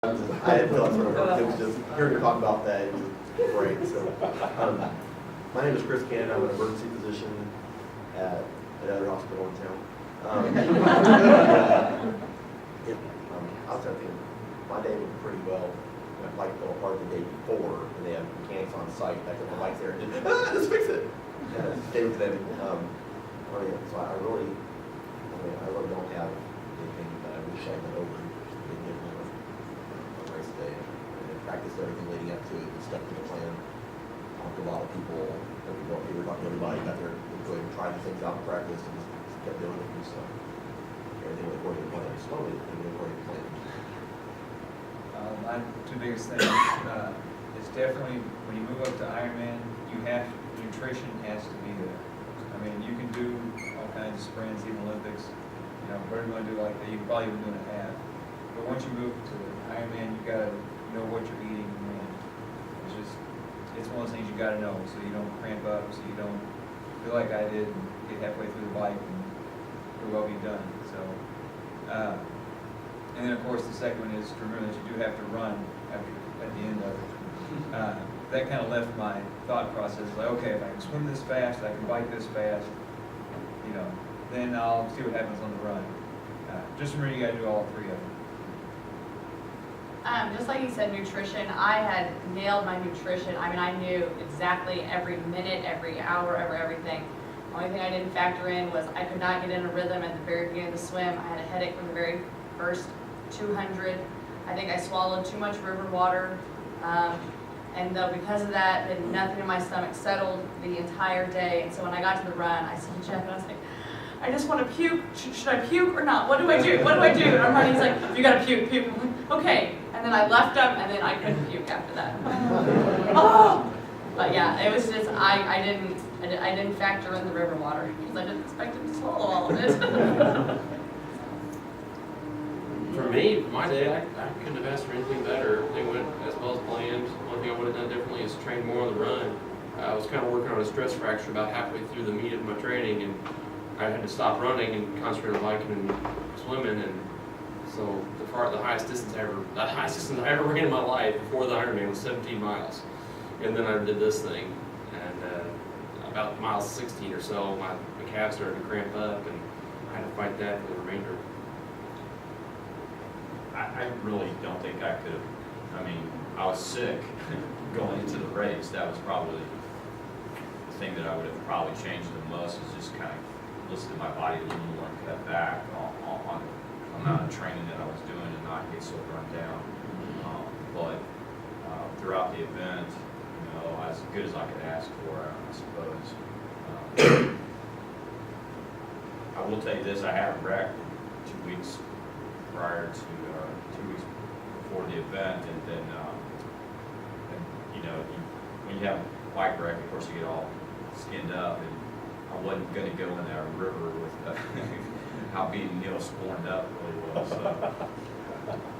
I didn't realize what it was just hearing her talk about that. It was great. So, my name is Chris Cannon. I'm an emergency physician at another hospital in town. I was thinking my day went pretty well. My bike fell apart the day before, and they have mechanics on site. I took my bike there and did, let's fix it. Stay with them. So I really don't have anything that I wish I went over. Race day, and practiced everything leading up to it and stuck to the plan. Talked to a lot of people, we were talking to everybody got there, trying things out in practice and just kept doing it. And so everything went according to plan. Slowly, everything went according to plan. My two biggest things is definitely when you move up to Ironman, nutrition has to be there. I mean, you can do all kinds of sprints, even Olympics. You know, what are you going to do like that? You can probably even do a half. But once you move to Ironman, you gotta know what you're eating, and it's one of those things you gotta know, so you don't cramp up, so you don't feel like I did and get halfway through the bike and could well be done. So, and then of course the second one is to remember that you do have to run at the end of it. That kind of left my thought process like, okay, if I can swim this fast, I can bike this fast, you know, then I'll see what happens on the run. Just remember you gotta do all three of them. Just like you said, nutrition, I had nailed my nutrition. I mean, I knew exactly every minute, every hour, everything. The only thing I didn't factor in was I could not get in a rhythm at the very beginning of the swim. I had a headache from the very first 200. I think I swallowed too much river water. And because of that, then nothing in my stomach settled the entire day. And so when I got to the run, I saw Jeff and I was like, I just want to puke. Should I puke or not? What do I do? What do I do? And I'm running. He's like, you gotta puke, puke. I'm like, okay. And then I left him, and then I couldn't puke after that. Oh! But yeah, it was just I didn't factor in the river water because I didn't expect him to swallow all of it. For me, my day, I couldn't have asked for anything better. They went as well as planned. One thing I would have done differently is train more on the run. I was kind of working on a stress fracture about halfway through the meat of my training, and I had to stop running and concentrate on biking and swimming. And so the highest distance I ever ran in my life before the Ironman was 17 miles. And then I did this thing, and about mile 16 or so, my calves started to cramp up, and I had to fight that for the remainder. I really don't think I could have. I mean, I was sick going into the race. That was probably the thing that I would have probably changed the most, is just kind of listen to my body a little more and cut back on the amount of training that I was doing and not get so run down. But throughout the event, you know, as good as I could ask for, I suppose. I will tell you this: I had a wreck 2 weeks prior to 2 weeks before the event, and then you know, when you have a bike wreck, of course you get all skinned up, and I wasn't going to go in that river with how being sporned up really was. So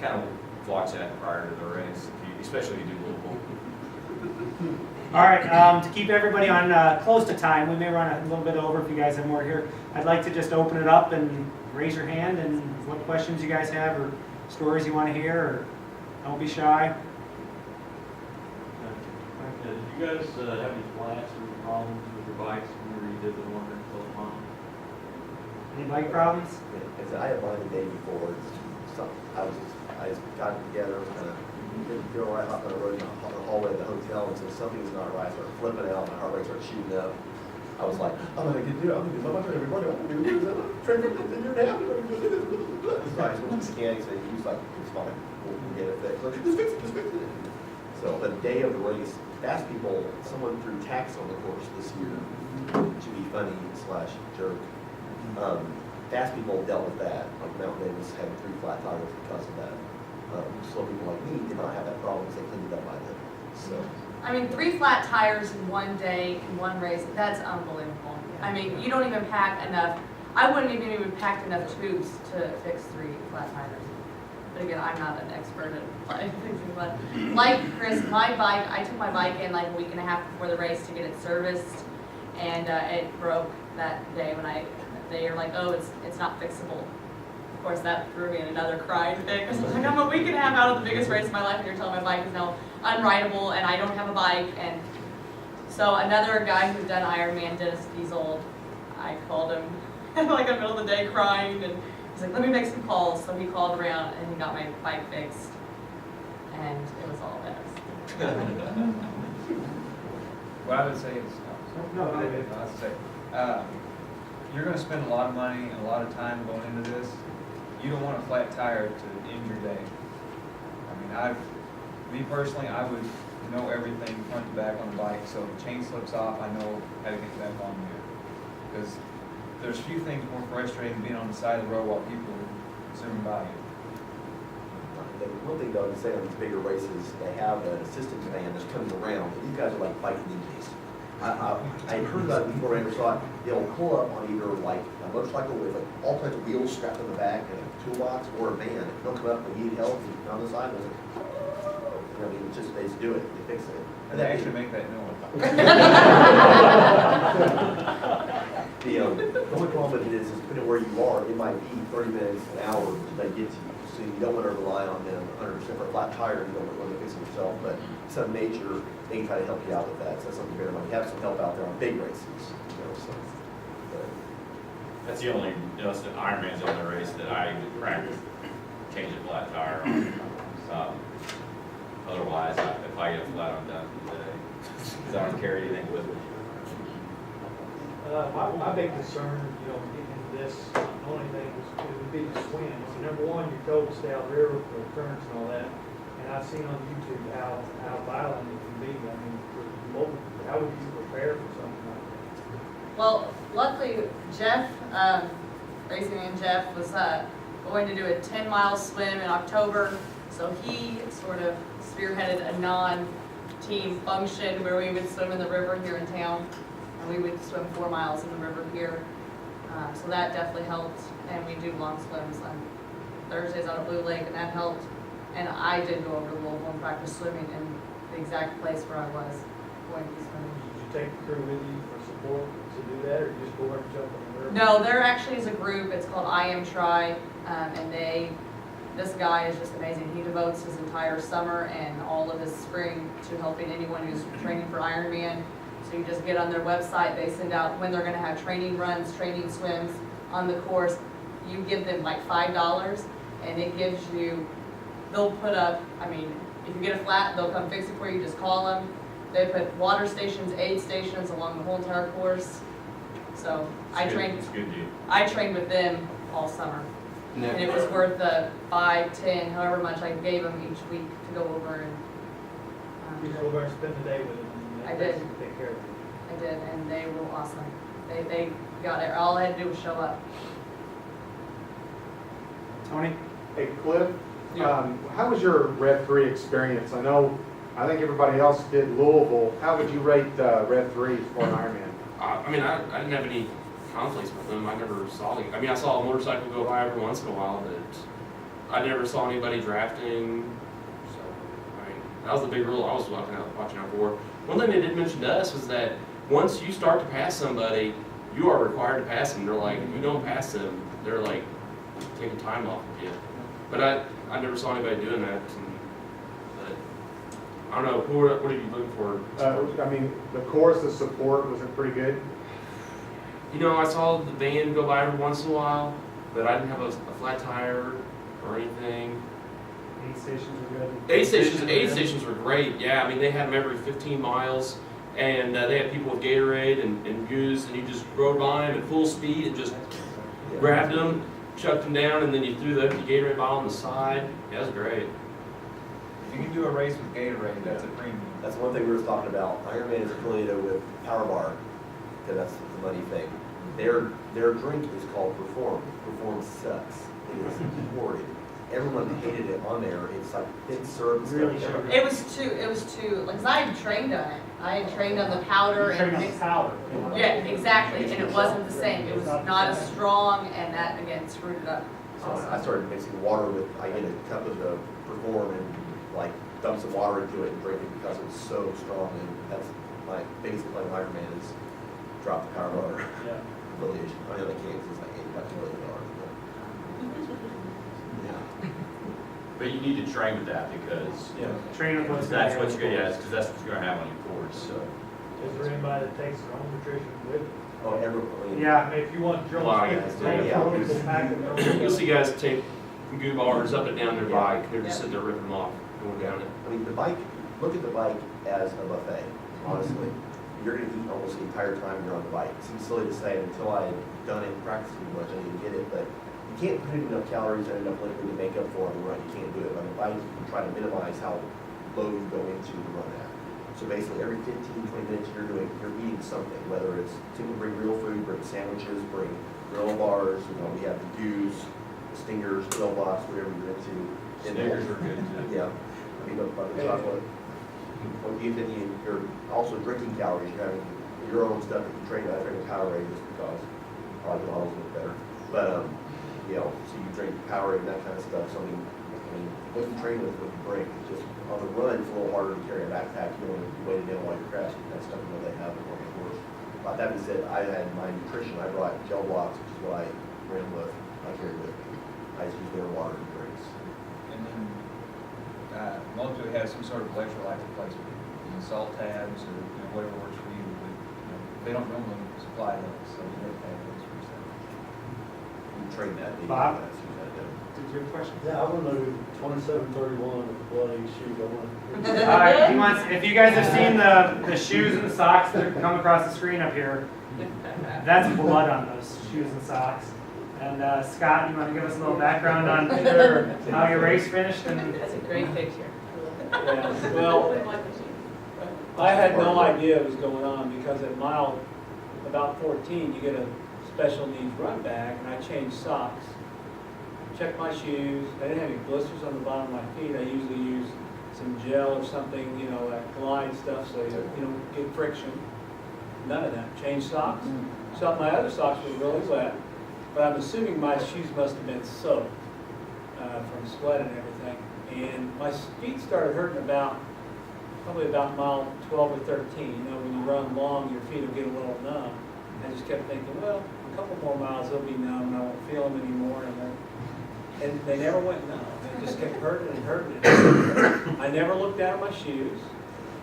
kind of watch that prior to the race, especially if you do Louisville. All right, to keep everybody on close to time, we may run a little bit over if you guys have more here. I'd like to just open it up and raise your hand and what questions you guys have or stories you want to hear, or don't be shy. Did you guys have any flats or problems with your bikes whenever you did the 112 miles? Any bike problems? I had mine the day before. So I just got it together, kind of didn't feel right off on the road in the hallway of the hotel, and so something was not right. I started flipping out, my heart rate started shooting up. I was like, I'm gonna do my bike every morning. I'm gonna do this. Train for a year and a half. I'm gonna do this. So I just went to the scan. He was like, it's fine. We'll get it fixed. Like, just fix it. So the day of the race, fast people, someone threw tax on the course this year to be funny / jerk. Fast people dealt with that. Like Mountain Davis had 3 flat tires because of that. Slow people like me did not have that problem because they cleaned it up by then. So. I mean, 3 flat tires in one day, in one race, that's unbelievable. I mean, you don't even pack enough. I wouldn't even packed enough tubes to fix 3 flat tires. But again, I'm not an expert at fixing flat. Like Chris, my bike, I took my bike in like a week and a half before the race to get it serviced, and it broke that day when they were like, oh, it's not fixable. Of course, that threw me in another crying fit, because like, I'm a week and a half out of the biggest race of my life, and you're telling my bike is now unrideable, and I don't have a bike, and so another guy who's done Ironman, Dennis Diesel, I called him like in the middle of the day crying, and he's like, let me make some calls. So he called around and he got my bike fixed, and it was all Dennis. What I would say is, No, go ahead. I would say, you're gonna spend a lot of money and a lot of time going into this. You don't want a flat tire to end your day. I mean, me personally, I would know everything front to back on the bike, so if the chain slips off, I know how to get back on there. Because there's few things more frustrating than being on the side of the road while people are zooming by you. The one thing though, to say on these bigger races, they have an assistance van that's coming around, and these guys are like biking ninjas. I heard about it before I ever saw it. They'll pull up on either like a motorcycle with like all kinds of wheels strapped on the back and a toolbox, or a van. They'll come up and need help, and on the side, and it's like, I mean, it's just, they just do it, they fix it. And they actually make that noise. The only problem with it is depending where you are, it might be 30 minutes, an hour until they get to you. So you don't want to rely on them 100% for a flat tire, you don't want to fix it yourself, but some nature, they can try to help you out with that. So that's something better. You have some help out there on big races, so. That's the only, it's the Ironman's the only race that I would practice change a flat tire on. Otherwise, if I get a flat, I'm done for the day, because I don't carry anything with me. My big concern, getting into this, the only thing would be the swim. So number one, you're told to stay out of the river for currents and all that. And I've seen on YouTube how violent it can be. I mean, how would you prepare for something like that? Well, luckily, Jeff, Racing Man Jeff, was going to do a 10-mile swim in October. So he sort of spearheaded a non-team function where we would swim in the river here in town. And we would swim 4 miles in the river here. So that definitely helped. And we do long swims on Thursdays out at Blue Lake, and that helped. And I did go over to Louisville and practice swimming in the exact place where I was going to be swimming. Did you take the crew with you for support to do that, or you just go over and jump in the river? No, there actually is a group. It's called I Am Tri, and this guy is just amazing. He devotes his entire summer and all of his spring to helping anyone who's training for Ironman. So you just get on their website, they send out when they're going to have training runs, training swims on the course. You give them like $5, and it gives you, they'll put up, I mean, if you get a flat, they'll come fix it for you, just call them. They put water stations, aid stations along the whole entire course. So It's good deal. I trained with them all summer. And it was worth the 5, 10, however much I gave them each week to go over and. You go over and spend the day with them. I did. Take care of them. I did, and they were awesome. They got it. All I had to do was show up. Tony? Hey, Cliff, how was your Rev 3 experience? I think everybody else did Louisville. How would you rate Rev 3 for an Ironman? I mean, I didn't have any conflicts with them. I never saw any. I mean, I saw a motorcycle go by every once in a while, but I never saw anybody drafting. So, I mean, that was the big rule I was watching out for. One thing they did mention to us was that once you start to pass somebody, you are required to pass them. They're like, if you don't pass them, they're like taking time off of you. But I never saw anybody doing that. But I don't know. What are you looking for? The course, the support, was it pretty good? I saw the van go by every once in a while, but I didn't have a flat tire or anything. Aid stations were good. Aid stations were great. Yeah, I mean they had them every 15 miles, and they had people with Gatorade and goose, and you just rode by them at full speed and just grabbed them, chucked them down, and then you threw the empty Gatorade bottle on the side. Yeah, it was great. If you can do a race with Gatorade, that's a premium. That's one thing we were talking about. Ironman is affiliated with Power Bar, because that's the money thing. Their drink is called Perform. Perform sucks. It is horrid. Everyone hated it on there. It's like thin syrup. Really stuff. sugar. It was too, like, 'cause I had trained on it. I had trained on the powder Train and on the mixed. powder. Yeah, exactly, and it wasn't the same. It was not as strong, and that, again, screwed it up. So I started mixing water with, I get a cup of the Perform and like dump some water into it and drink it because it was so strong. And that's my biggest complaint with Ironman is drop the Power Bar Yeah. affiliation. I mean, they can't, 'cause it's like $8 million. But you need to train with that because Train with what's that's gonna what be you're, available. yeah, because that's what you're gonna have on your course, so. Is there anybody that takes their own nutrition with them? Oh, everybody. Yeah. I mean, if you want to drill Wow, a guys, stick, yeah. we'll pack them. You'll see guys take goo bars up and down their bike, they're just sitting there ripping them off, going down it. I mean, the bike, look at the bike as a buffet, honestly. You're gonna eat almost the entire time you're on the bike. It seems silly to say until I've done it, practiced too much, I didn't get it, but you can't put in enough calories and enough liquid to make up for it on the run. You can't do it. On the bike, you can try to minimize how low you go into the run at. So basically, every 15, 20 minutes, you're eating something, whether it's, people bring real food, bring sandwiches, bring granola bars, you know, we have the goos, stingers, grill blocks, whatever you're into. Snickers are good too. Yeah, I mean, but the chocolate. Or even you're also drinking calories, you're having your own stuff that you train, I drink a Powerade just because probably the models look better. But, you know, so you drink Powerade and that kind of stuff, so I mean, what you train with, what you bring, it's just, on the run, it's a little harder to carry a backpack, you know, you weigh it down while you're crashing, that stuff, you know, they have it on the course. But that being said, I had my nutrition, I brought gel blocks, which is what I ran with, I carried with me. I just use their water and drinks. And then, most of it has some sort of electrolyte replacement, salt tabs or, you know, whatever works for you, but, you know, they don't normally supply those, so you have to have those for yourself. You train that. Bob? That's what I do. Did you have a question? Yeah, I want to know 2731 with the bloody shoes. I want to. All right, he wants, if you guys have seen the shoes and the socks that come across the screen up here, that's blood on those shoes and socks. And Scott, you want to give us a little background on how your race finished? And That's a great picture. Yeah, well, I had no idea what was going on because at mile about 14, you get a special needs run bag, and I changed socks. Checked my shoes. I didn't have any blisters on the bottom of my feet. I usually use some gel or something, you know, that glide stuff so you don't get friction. None of that. Changed socks. So my other socks were really wet, but I'm assuming my shoes must have been soaked from sweat and everything. And my feet started hurting probably about mile 12 or 13. You know, when you run long, your feet will get a little numb. I just kept thinking, well, a couple more miles, they'll be numb, and I won't feel them anymore. And they never went numb. They just kept hurting and hurting. I never looked down at my shoes.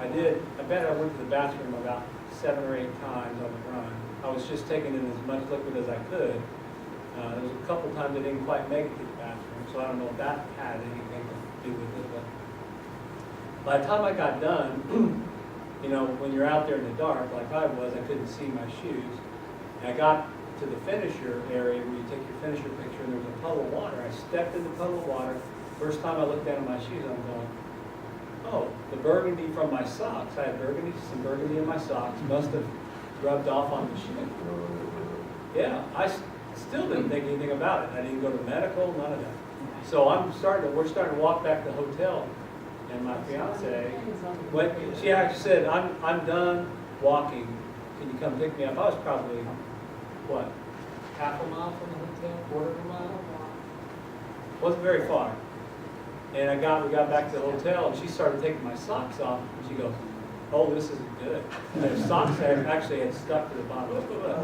I bet I went to the bathroom about 7 or 8 times on the run. I was just taking in as much liquid as I could. There was a couple times I didn't quite make it to the bathroom, so I don't know if that had anything to do with it. But by the time I got done, you know, when you're out there in the dark, like I was, I couldn't see my shoes. And I got to the finisher area where you take your finisher picture, and there was a puddle of water. I stepped in the puddle of water. First time I looked down at my shoes, I'm going, oh, the burgundy from my socks. I had some burgundy in my socks. Must have rubbed off on the shoe. Yeah, I still didn't think anything about it. I didn't go to medical, none of that. So we're starting to walk back to the hotel, and my fiance, she actually said, I'm done walking. Can you come pick me up? I was probably, what, half a mile from the hotel, quarter of a mile? Wasn't very far. And we got back to the hotel, and she started taking my socks off, and she goes, oh, this isn't good. And the socks actually had stuck to the bottom of the foot.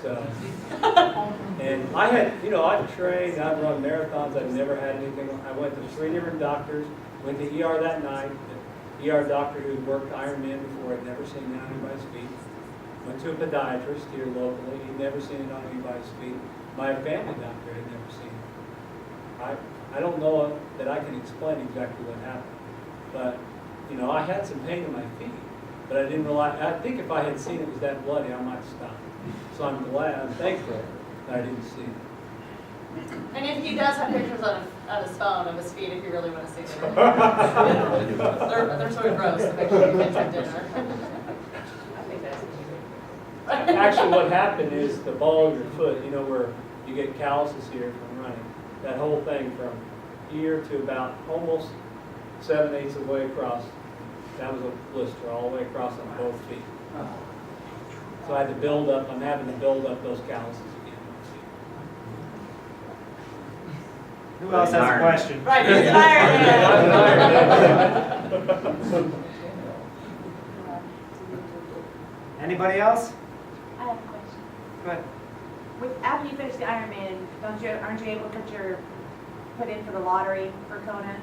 So, and I had, you know, I've trained, I've run marathons, I've never had anything. I went to 3 different doctors, went to ER that night, the ER doctor who worked Ironman before, had never seen it on anybody's feet. Went to a podiatrist here locally, he'd never seen it on anybody's feet. My family doctor had never seen it. I don't know that I can explain exactly what happened, but, you know, I had some pain in my feet, but I didn't realize, I think if I had seen it was that bloody, I might have stopped. So I'm thankful that I didn't see it. And if he does have pictures on his phone of his feet, if you really want to see them. They're sort of gross, the pictures you get at dinner. I think that's what you do. Actually, what happened is the ball of your foot, you know, where you get calluses here from running, that whole thing from here to about almost 7/8 of the way across, that was a blister all the way across on both feet. So I had to I'm having to build up those calluses again. who else has a question? Right, he's an Ironman. Anybody else? I have a question. Go ahead. After you finish the Ironman, aren't you able to put your put in for the lottery for Kona.